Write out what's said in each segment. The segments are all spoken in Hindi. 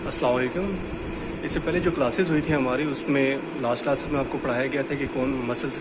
अस्सलाम वालेकुम। इससे पहले जो क्लासेस हुई थी हमारी, उसमें लास्ट क्लासेस में आपको पढ़ाया गया था कि कौन मसल्स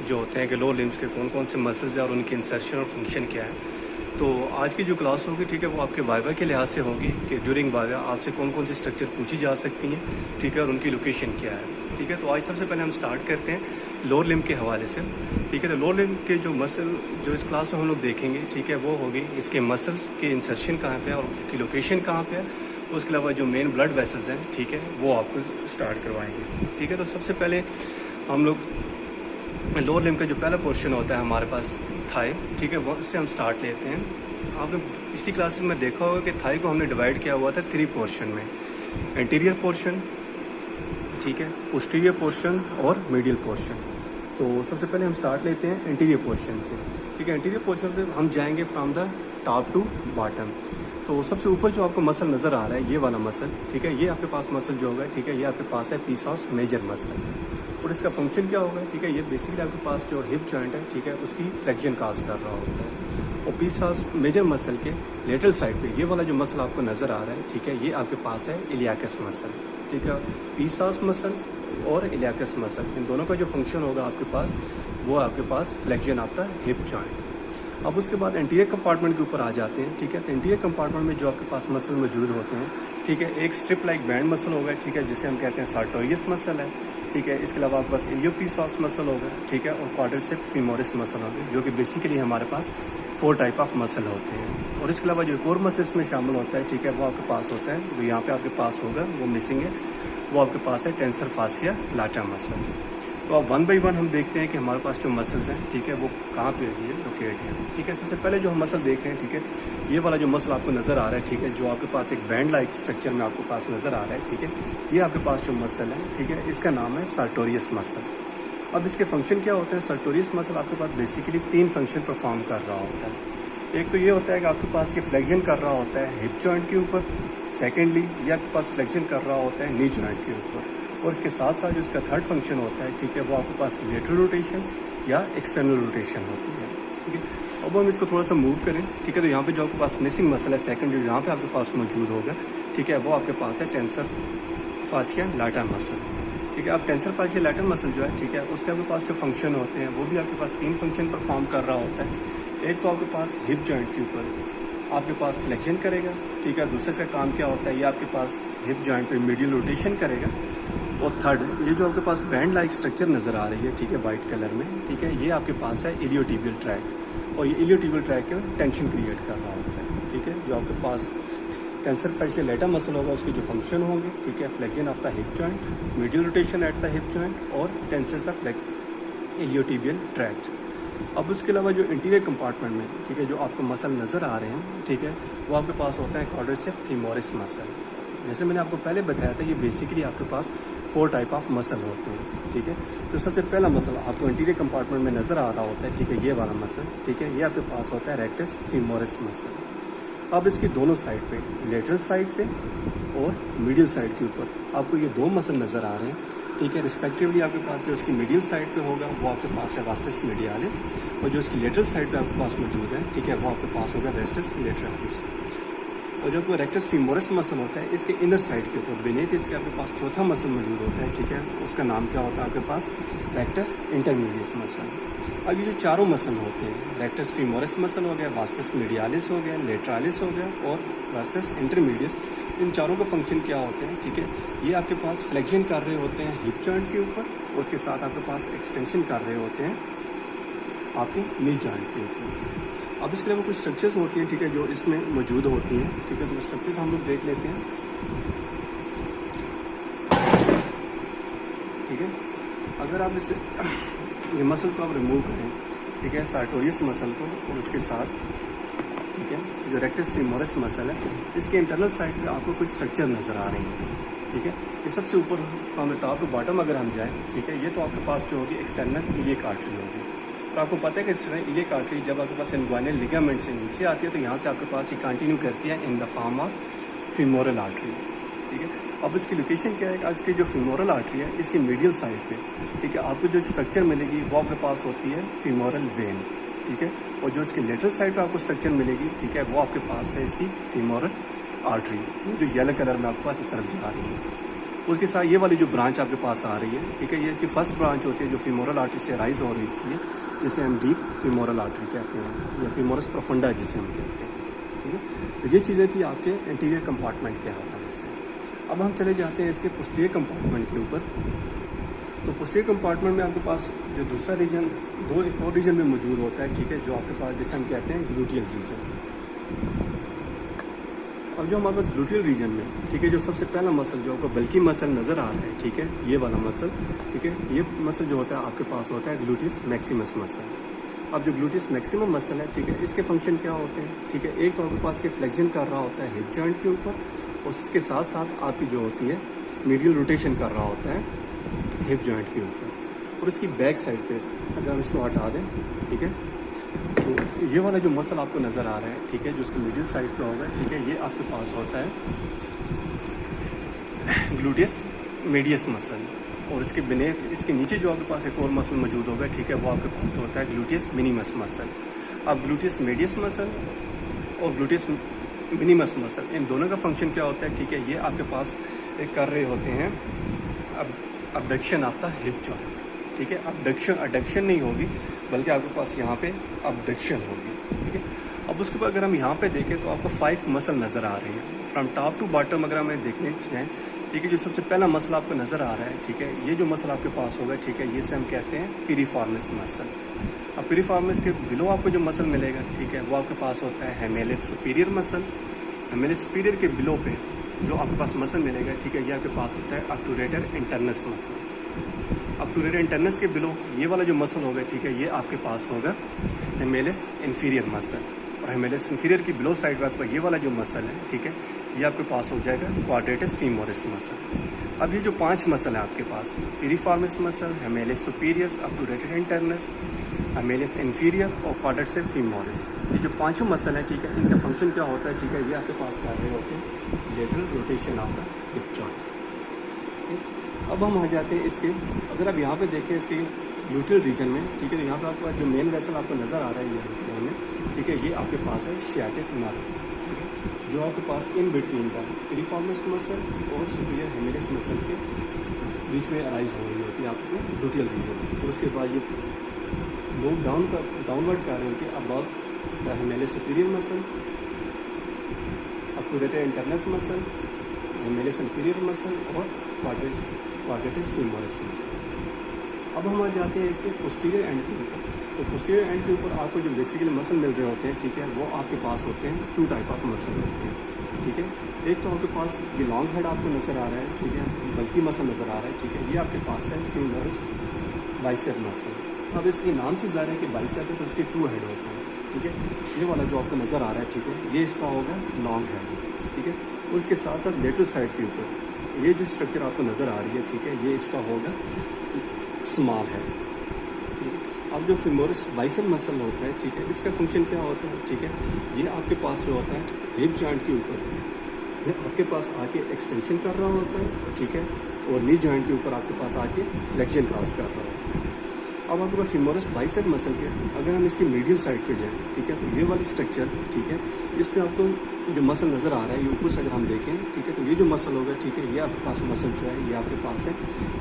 जो होते हैं कि लोअर लिम्स के कौन कौन से मसल्स हैं और उनकी इंसर्शन और फंक्शन क्या है। तो आज की जो क्लास होगी, ठीक है, वो आपके वाइवा के लिहाज से होगी कि ड्यूरिंग वाइवा आपसे कौन कौन सी स्ट्रक्चर पूछी जा सकती हैं, ठीक है, और उनकी लोकेशन क्या है, ठीक है। तो आज सबसे पहले हम स्टार्ट करते हैं लोअर लिम्ब के हवाले से, ठीक है। तो लोअर लिम्ब के जो मसल जो इस क्लास में हम लोग देखेंगे, ठीक है, वो होगी इसके मसल्स के इंसर्शन कहाँ पे है और उसकी लोकेशन कहाँ पे है। उसके अलावा जो मेन ब्लड वेसल्स हैं, ठीक है, वो आपको स्टार्ट करवाएंगे, ठीक है। तो सबसे पहले हम लोग लोअर लिम्ब का जो पहला पोर्शन होता है हमारे पास थाई, ठीक है, वो उससे हम स्टार्ट लेते हैं। आपने पिछली क्लासेस में देखा होगा कि थाई को हमने डिवाइड किया हुआ था 3 पोर्शन में, एंटीरियर पोर्शन, ठीक है, पोस्टीरियर पोर्शन और मीडियल पोर्शन। तो सबसे पहले हम स्टार्ट लेते हैं एंटीरियर पोर्शन से, ठीक है। एंटीरियर पोर्शन से हम जाएंगे from the top to bottom. तो सबसे ऊपर जो आपको मसल नज़र आ रहा है, ये वाला मसल, ठीक है, ये आपके पास मसल जो होगा, ठीक है, ये आपके पास है पीसॉस मेजर मसल। और इसका फंक्शन क्या होगा, ठीक है, ये बेसिकली आपके पास जो हिप जॉइंट है, ठीक है, उसकी फ्लेक्शन काज कर रहा होता है। और पीसॉस मेजर मसल के लेटरल साइड पे ये वाला जो मसल आपको नज़र आ रहा है, ठीक है, ये आपके पास है इलियाकस मसल, ठीक है। पीसॉस मसल और इलियाकस मसल, इन दोनों का जो फंक्शन होगा आपके पास, वो आपके पास flexion of the hip joint. अब उसके बाद एंटीरियर कंपार्टमेंट के ऊपर आ जाते हैं, ठीक है। तो एंटीरियर कंपार्टमेंट में जो आपके पास मसल मौजूद होते हैं, ठीक है, एक स्ट्रिप लाइक बैंड मसल होगा, ठीक है, जिसे हम कहते हैं सार्टोरियस मसल है, ठीक है। इसके अलावा आपके पास इलियोपीसॉस मसल होगा, ठीक है, और क्वाड्रिसेप्स फीमोरिस मसल होगा, जो कि बेसिकली हमारे पास 4 टाइप ऑफ मसल होते हैं। और इसके अलावा जो कोर मसल इसमें शामिल होता है, ठीक है, वो आपके पास होता है, वो यहाँ पे आपके पास होगा, वो मिसिंग है, वो आपके पास है टेंसर फासिया लाटा मसल। तो अब 1 बाई 1 हम देखते हैं कि हमारे पास जो मसल्स हैं, ठीक है, वो कहाँ पे है लोकेट है, ठीक है। सबसे पहले जो हम मसल देख रहे हैं, ठीक है, ये वाला जो मसल आपको नज़र आ रहा है, ठीक है, जो आपके पास एक बैंड लाइक स्ट्रक्चर में आपके पास नज़र आ रहा है, ठीक है, ये आपके पास जो मसल है, ठीक है, इसका नाम है सार्टोरियस मसल। अब इसके फंक्शन क्या होते हैं, सार्टोरियस मसल आपके पास बेसिकली 3 फंक्शन परफॉर्म कर रहा होता है। एक तो ये होता है कि आपके पास ये फ्लेक्शन कर रहा होता है हिप जॉइंट के ऊपर, सेकेंडली ये आपके पास फ्लेक्शन कर रहा होता है नी जॉइंट के ऊपर, और इसके साथ साथ जो इसका थर्ड फंक्शन होता है, ठीक है, वो आपके पास लेटरल रोटेशन या एक्सटर्नल रोटेशन होती है, ठीक है। अब हम इसको थोड़ा सा मूव करें, ठीक है, तो यहाँ पे जो आपके पास मिसिंग मसल है सेकंड, जो यहाँ पे आपके पास मौजूद होगा, ठीक है, वो आपके पास है टेंसर फासिया लाटा मसल, ठीक है। अब टेंसर फासिया लाटा मसल जो है, ठीक है, उसके आपके पास जो फंक्शन होते हैं, वो भी आपके पास 3 फंक्शन परफॉर्म कर रहा होता है। एक तो आपके पास हिप जॉइंट के ऊपर आपके पास फ्लेक्शन करेगा, ठीक है। दूसरे का काम क्या होता है, ये आपके पास हिप जॉइंट पे मीडियल रोटेशन करेगा। और थर्ड, ये जो आपके पास बैंड लाइक स्ट्रक्चर नज़र आ रही है, ठीक है, वाइट कलर में, ठीक है, ये आपके पास है इलियोटिबियल ट्रैक, और ये इलियोटिबियल ट्रैक के टेंशन क्रिएट कर रहा होता है, ठीक है। जो आपके पास टेंसर फासिया लाटा मसल होगा, उसके जो फंक्शन होंगे, ठीक है, flexion of the hip joint, medial rotation eight the hip joint, और टेंसेस द इलियोटिबियल ट्रैक। अब उसके अलावा जो इंटीरियर कंपार्टमेंट में, ठीक है, जो आपको मसल नज़र आ रहे हैं, ठीक है, वो आपके पास होता है क्वाड्रिसेप्स फीमोरिस मसल। जैसे मैंने आपको पहले बताया था, ये बेसिकली आपके पास 4 टाइप ऑफ मसल होते हैं, ठीक है। तो सबसे पहला मसल आपको इंटीरियर कंपार्टमेंट में नज़र आ रहा होता है, ठीक है, ये वाला मसल, ठीक है, ये आपके पास होता है रेक्टस फीमोरिस मसल। अब इसकी दोनों साइड पे, लेटरल साइड पे और मीडियल साइड के ऊपर आपको ये 2 मसल नज़र आ रहे हैं, ठीक है। रिस्पेक्टिवली आपके पास जो इसकी मीडियल साइड पे होगा, वो आपके पास है वास्टस मीडियालिस, और जो इसकी लेटरल साइड पे आपके पास मौजूद है, ठीक है, वो आपके पास होगा वेस्टस लेटरालिस। और जो रेक्टस फीमोरिस मसल होता है, इसके इनर साइड के ऊपर बेनेथ इसके आपके पास चौथा मसल मौजूद होता है, ठीक है, उसका नाम क्या होता है आपके पास, रेक्टस इंटरमीडियस मसल। अब ये जो चारों मसल होते हैं, रेक्टस फीमोरिस मसल हो गया, वास्टस मीडियालिस हो गया, लेटरालिस हो गया और वास्टस इंटरमीडियस, इन चारों का फंक्शन क्या होते हैं, ठीक है, ये आपके पास फ्लेक्शन कर रहे होते हैं हिप जॉइंट के ऊपर, और उसके साथ आपके पास एक्सटेंशन कर रहे होते हैं आपके नी जॉइंट के ऊपर। अब इसके अलावा कुछ स्ट्रक्चर्स होती हैं, ठीक है, जो इसमें मौजूद होती हैं, ठीक है, तो स्ट्रक्चर्स हम लोग देख लेते हैं, ठीक है। अगर आप इसे ये मसल को आप रिमूव करें, ठीक है, सार्टोरियस मसल को, और उसके साथ, ठीक है, जो रेक्टस फीमोरिस मसल है, इसके इंटरनल साइड पे आपको कुछ स्ट्रक्चर नज़र आ रही हैं, ठीक है। ये सबसे ऊपर from the top to bottom अगर हम जाएं, ठीक है, ये तो आपके पास जो होगी एक्सटर्नल इलियक आर्टरी होगी। तो आपको पता है कि एक्सटर्नल इलियक आर्टरी जब आपके पास इनग्वाइनल लिगामेंट से नीचे आती है, तो यहाँ से आपके पास ये कंटिन्यू करती है in the form of femoral artery, ठीक है। अब इसकी लोकेशन क्या है, आज की जो फीमोरल आर्टरी है, इसकी मीडियल साइड पे, ठीक है, आपको जो स्ट्रक्चर मिलेगी वो आपके पास होती है फीमोरल वेन, ठीक है। और जो इसकी लेटरल साइड पे आपको स्ट्रक्चर मिलेगी, ठीक है, वो आपके पास है इसकी फीमोरल आर्टरी, जो येलो कलर में आपके पास इस तरफ जा रही है। उसके साथ ये वाली जो ब्रांच आपके पास आ रही है, ठीक है, ये इसकी फर्स्ट ब्रांच होती है जो फीमोरल आर्टरी से राइज हो रही है, जिसे हम डीप फीमोरल आर्टरी कहते हैं या फीमोरस प्रोफंडा जिसे हम कहते हैं। ठीक है, तो ये चीज़ें थी आपके इंटीरियर कंपार्टमेंट के हवाले से। अब हम चले जाते हैं इसके पोस्टीरियर कंपार्टमेंट के ऊपर। तो पोस्टीरियर कंपार्टमेंट में आपके पास जो दूसरा रीजन, एक और रीजन में मौजूद होता है, ठीक है, जो आपके पास जिसे हम कहते हैं ग्लूटियल रीजन। अब जो हमारे पास ग्लूटियल रीजन में, ठीक है, जो सबसे पहला मसल जो आपको बल्कि मसल नज़र आ रहा है, ठीक है, ये वाला मसल, ठीक है, ये मसल जो होता है आपके पास होता है ग्लूटियस मैक्सिमस मसल। अब जो ग्लूटियस मैक्सिमम मसल है, ठीक है, इसके फंक्शन क्या होते हैं, ठीक है, एक तो आपके पास ये फ्लेक्शन कर रहा होता है हिप जॉइंट के ऊपर, और उसके साथ साथ आपकी जो होती है मीडियल रोटेशन कर रहा होता है हिप जॉइंट के ऊपर। और इसकी बैक साइड पे अगर हम इसको हटा दें, ठीक है, तो ये वाला जो मसल आपको नज़र आ रहा है, ठीक है, जो उसका मिडिल साइड पे होगा, ठीक है, ये आपके पास होता है ग्लूटियस मीडियस मसल। और इसके बेनेथ, इसके नीचे जो आपके पास एक और मसल मौजूद होगा, ठीक है, वो आपके पास होता है ग्लूटियस मिनिमस मसल। अब ग्लूटियस मीडियस मसल और ग्लूटियस मिनिमस मसल, इन दोनों का फंक्शन क्या होता है, ठीक है, ये आपके पास एक कर रहे होते हैं abduction of the hip joint. ठीक है, अबडक्शन नहीं होगी, बल्कि आपके पास यहाँ पे अबडक्शन होगी। ठीक है, अब उसके बाद अगर हम यहाँ पे देखें तो आपको 5 मसल नज़र आ रहे हैं फ्रॉम टॉप टू बॉटम। अगर हमें देखने जाएँ, ठीक है, जो सबसे पहला मसल आपको नज़र आ रहा है, ठीक है, ये जो मसल आपके पास होगा, ठीक है, ये से हम कहते हैं पिरिफॉर्मिस मसल। अब पिरिफॉर्मिस के बिलो आपको जो मसल मिलेगा, ठीक है, वो आपके पास होता है हेमेलिस सुपीरियर मसल। हेमेलिस सुपीरियर के बिलो पे जो आपके पास मसल मिलेगा, ठीक है, ये आपके पास होता है obturator internus muscle. Obturator internus के बिलो ये वाला जो मसल होगा, ठीक है, ये आपके पास होगा हेमेलिस इंफीरियर मसल। और हेमेलिस इंफीरियर की बिलो साइड पर ये वाला जो मसल है, ठीक है, ये आपके पास हो जाएगा क्वाड्रेटिस फीमोरिस मसल। अब ये जो 5 मसल है आपके पास, piriformis muscle, gemellus superior, obturator internus, gemellus inferior और क्वाड्रेटिस फीमोरिस, ये जो 5 मसल है, ठीक है, इनका फंक्शन क्या होता है, ठीक है, ये आपके पास कर रहे होते हैं lateral rotation of the hip joint. अब हम आ जाते हैं इसके, अगर आप यहाँ पे देखें इसके ग्लूटियल रीजन में, ठीक है, यहाँ पे आपके पास जो मेन वेसल आपको नज़र आ रहा है ये में, ठीक है, ये आपके पास है शियाटिक नर्व, जो आपके पास in between the piriformis muscle और सुपीरियर हेमेलिस मसल के बीच में अराइज हो रही होती है आपके ग्लूटियल रीजन में। और उसके बाद ये मूव डाउनवर्ड कर रही होती है above the gemellus superior muscle, obturator internus muscle, gemellus inferior muscle और क्वाड्रेटिस फीमोरिस मसल। अब हम आ जाते हैं इसके पोस्टीरियर एंड के ऊपर। तो पोस्टीरियर एंड के ऊपर आपको जो बेसिकली मसल मिल रहे होते हैं, ठीक है, वो आपके पास होते हैं 2 टाइप ऑफ मसल होते हैं। ठीक है, एक तो आपके पास ये लॉन्ग हेड आपको नज़र आ रहा है, ठीक है, बल्कि मसल नज़र आ रहा है, ठीक है, ये आपके पास है फीमोरिस बाइसेप मसल। अब इसके नाम से ज़ाहिर है कि बाइसेप है तो उसके 2 हेड होते हैं। ठीक है, ये वाला जो आपको नज़र आ रहा है, ठीक है, ये इसका होगा लॉन्ग हेड। ठीक है, और इसके साथ साथ लेटरल साइड के ऊपर ये जो स्ट्रक्चर आपको नज़र आ रही है, ठीक है, ये इसका होगा स्मॉल हेड। अब जो फीमोरिस बाइसेप मसल होता है, ठीक है, इसका फंक्शन क्या होता है, ठीक है, ये आपके पास जो होता है हिप जॉइंट के ऊपर ये आपके पास आके एक्सटेंशन कर रहा होता है, ठीक है, और नी जॉइंट के ऊपर आपके पास आके फ्लेक्शन काज कर रहा होता है। अब आपके पास फीमोरिस बाइसेप मसल के अगर हम इसकी मीडियल साइड पे जाएं, ठीक है, तो ये वाली स्ट्रक्चर, ठीक है, इस पर आपको जो मसल नज़र आ रहा है ये ऊपर से अगर हम देखें, ठीक है, तो ये जो मसल होगा, ठीक है, ये आपके पास मसल जो है ये आपके पास है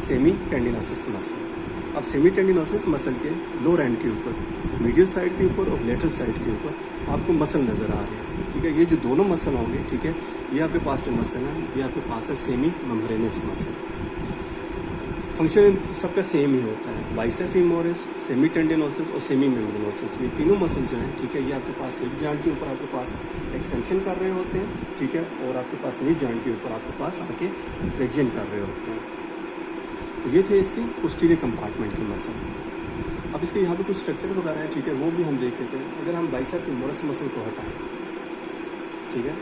सेमी टेंडिनोसिस मसल। अब सेमी टेंडिनोसिस मसल के लोअर एंड के ऊपर, मीडियल साइड के ऊपर और लेटरल साइड के ऊपर आपको मसल नज़र आ रहे हैं। ठीक है, ये जो दोनों मसल होंगे, ठीक है, ये आपके पास जो मसल है ये आपके पास है सेमी मेम्ब्रेनस मसल। फंक्शन सबका सेम ही होता है, बाइसेप फीमोरिस, सेमी टेंडिनोसिस और सेमी मेम्ब्रेनोसिस, ये तीनों मसल जो हैं, ठीक है, ये आपके पास हिप जॉइंट के ऊपर आपके पास एक्सटेंशन कर रहे होते हैं, ठीक है, और आपके पास नी जॉइंट के ऊपर आपके पास आके फ्लेक्शन कर रहे होते हैं। तो ये थे इसके पोस्टीरियर कंपार्टमेंट के मसल। अब इसके यहाँ पे कुछ स्ट्रक्चर वगैरह हैं, ठीक है, वो भी हम देख लेते हैं। अगर हम बाइसेप फीमोरिस मसल को हटाएं, ठीक है,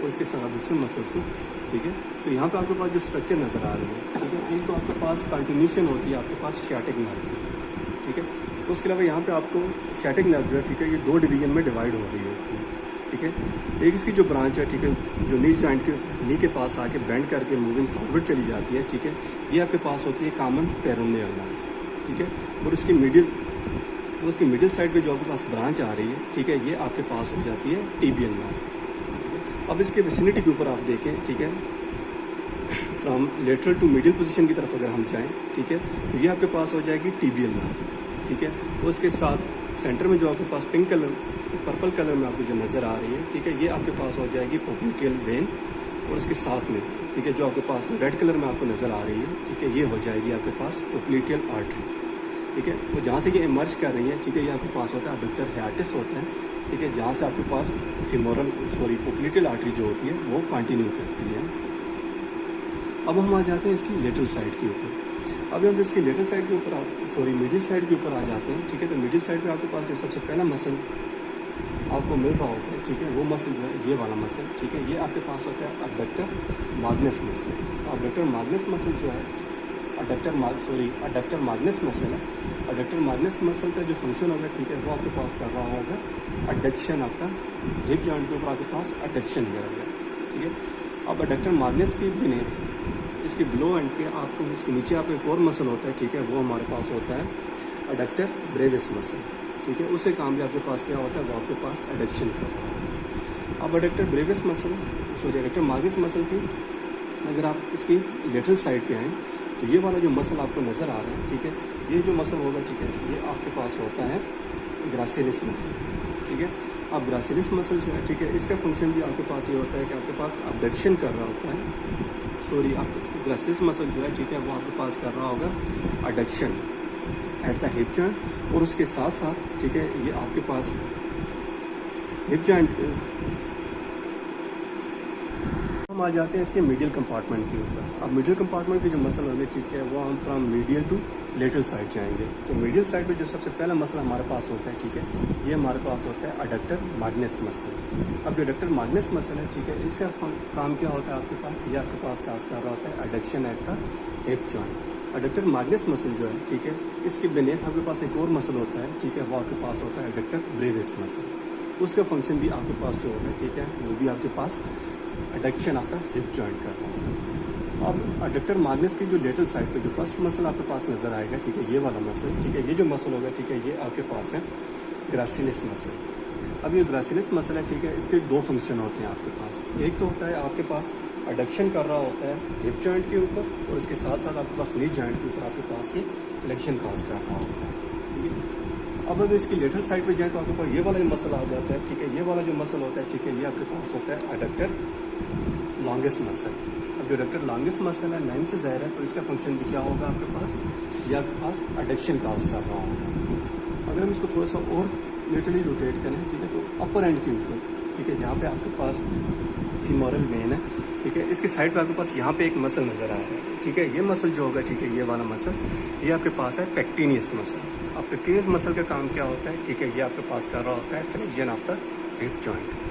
और इसके साथ दूसरे मसल को, ठीक है, तो यहाँ पे आपके पास जो स्ट्रक्चर नज़र आ रहे हैं, ठीक है, एक तो आपके पास कंटिन्यूशन होती है आपके पास शियाटिक नर्व की, ठीक है, तो उसके अलावा यहाँ पे आपको शियाटिक नर्व जो है, ठीक है, ये 2 डिवीजन में डिवाइड हो रही होती है। ठीक है, एक इसकी जो ब्रांच है, ठीक है, जो नी जॉइंट के नी के पास आके बेंड करके मूविंग फॉरवर्ड चली जाती है, ठीक है, ये आपके पास होती है कॉमन पेरोनियल नर्व। ठीक है, और उसकी मिडिल साइड पे जो आपके पास ब्रांच आ रही है, ठीक है, ये आपके पास हो जाती है टिबियल नर्व। अब इसके विसिनिटी के ऊपर आप देखें, ठीक है, from lateral to middle position की तरफ अगर हम जाएं, ठीक है, तो ये आपके पास हो जाएगी टीबियल नर्व, ठीक है। उसके साथ सेंटर में जो आपके पास पिंक कलर पर्पल कलर में आपको जो नज़र आ रही है, ठीक है, ये आपके पास हो जाएगी पोप्लिटियल वेन। और उसके साथ में, ठीक है, जो आपके पास जो रेड कलर में आपको नज़र आ रही है, ठीक है, ये हो जाएगी आपके पास पोप्लिटियल आर्टरी, ठीक है। वो जहाँ से ये इमर्ज कर रही है, ठीक है, ये आपके पास होता है अडक्टर हियाटिस होता है, ठीक है, जहाँ से आपके पास पोप्लिटियल आर्टरी जो होती है वो कंटिन्यू करती है। अब हम आ जाते हैं इसकी लेटरल साइड के ऊपर। अब हम इसकी लेटरल साइड के ऊपर मिडिल साइड के ऊपर आ जाते हैं, ठीक है। तो मिडिल साइड पे आपके पास जो सबसे पहला मसल आपको मिल रहा होता है, ठीक है, वो मसल जो है ये वाला मसल, ठीक है, ये आपके पास होता है adductor magnus muscle. Adductor magnus muscle जो है अडक्टर माग्नस मसल है। अडक्टर माग्नस मसल का जो फंक्शन होगा, ठीक है, वो आपके पास कर रहा होगा अडक्शन आपका हिप जॉइंट के ऊपर आपके पास अडक्शन करेगा, ठीक है। अब अडक्टर माग्नस की बिनेथ इसके बिलो एंड पे आपको इसके नीचे आपको एक और मसल होता है, ठीक है, वो हमारे पास होता है अडक्टर ब्रेविस मसल, ठीक है। उससे काम भी आपके पास क्या होता है, वो आपके पास एडक्शन कर रहा है। अब adductor brevis muscle adductor magnus muscle की अगर आप उसकी लेटरल साइड पे आएँ, तो ये वाला जो मसल आपको नज़र आ रहा है, ठीक है, ये जो मसल होगा, ठीक है, ये आपके पास होता है ग्रासिलिस मसल, ठीक है। अब ग्रासिलिस मसल जो है, ठीक है, इसका फंक्शन भी आपके पास ये होता है कि आपके पास अबडक्शन कर रहा होता है, आपको ग्रासिलिस मसल जो है, ठीक है, वो आपके पास कर रहा होगा adduction at the hip joint. और उसके साथ साथ, ठीक है, ये आपके पास हिप जॉइंट हम आ जाते हैं इसके मीडियल कंपार्टमेंट के ऊपर। अब मीडियल कंपार्टमेंट की जो मसल होगी, ठीक है, वो हम from medial to lateral side जाएंगे। तो मीडियल साइड पे जो सबसे पहला मसल हमारे पास होता है, ठीक है, ये हमारे पास होता है अडक्टर माग्नस मसल। अब जो अडक्टर माग्नस मसल है, ठीक है, इसका काम क्या होता है आपके पास, ये आपके पास काज कर रहा होता है adduction at the hip joint. Adductor magnus muscle जो है, ठीक है, इसके बेनेथ आपके पास एक और मसल होता है, ठीक है, वो आपके पास होता है अडक्टर ब्रेविस मसल। उसका फंक्शन भी आपके पास जो होगा, ठीक है, वो भी आपके पास adduction of the hip joint कर रहा होगा। अब अडक्टर माग्नस की जो लेटरल साइड पे जो फर्स्ट मसल आपके पास नज़र आएगा, ठीक है, ये वाला मसल, ठीक है, ये जो मसल होगा, ठीक है, ये आपके पास है ग्रासिलिस मसल। अब ये ग्रासिलिस मसल है, ठीक है, इसके दो फंक्शन होते हैं आपके पास। एक तो होता है आपके पास अडक्शन कर रहा होता है हिप जॉइंट के ऊपर, और उसके साथ साथ आपके पास नी जॉइंट के ऊपर आपके पास ये फ्लेक्शन काज कर रहा होता है, ठीक है। अब अगर इसकी लेटरल साइड पे जाए तो आपके पास ये वाला जो मसल आ जाता है, ठीक है, ये वाला जो मसल होता है, ठीक है, ये आपके पास होता है अडक्टर लॉन्गेस्ट मसल। अब जो अडक्टर लॉन्गेस्ट मसल है, नाम से ज़ाहिर है, तो इसका फंक्शन भी क्या होगा आपके पास, ये आपके पास अडक्शन काज कर रहा होगा। अगर हम इसको थोड़ा सा और लेटरली रोटेट करें, ठीक है, तो अपर एंड के ऊपर, ठीक है, जहाँ पे आपके पास फीमोरल वेन है, ठीक है, इसके साइड पे आपके पास यहाँ पे एक मसल नज़र आ रहा है, ठीक है, ये मसल जो होगा, ठीक है, ये वाला मसल, ये आपके पास है पेक्टिनियस मसल। अब पेक्टिनियस मसल का काम क्या होता है, ठीक है, ये आपके पास कर रहा होता है flexion of the hip joint.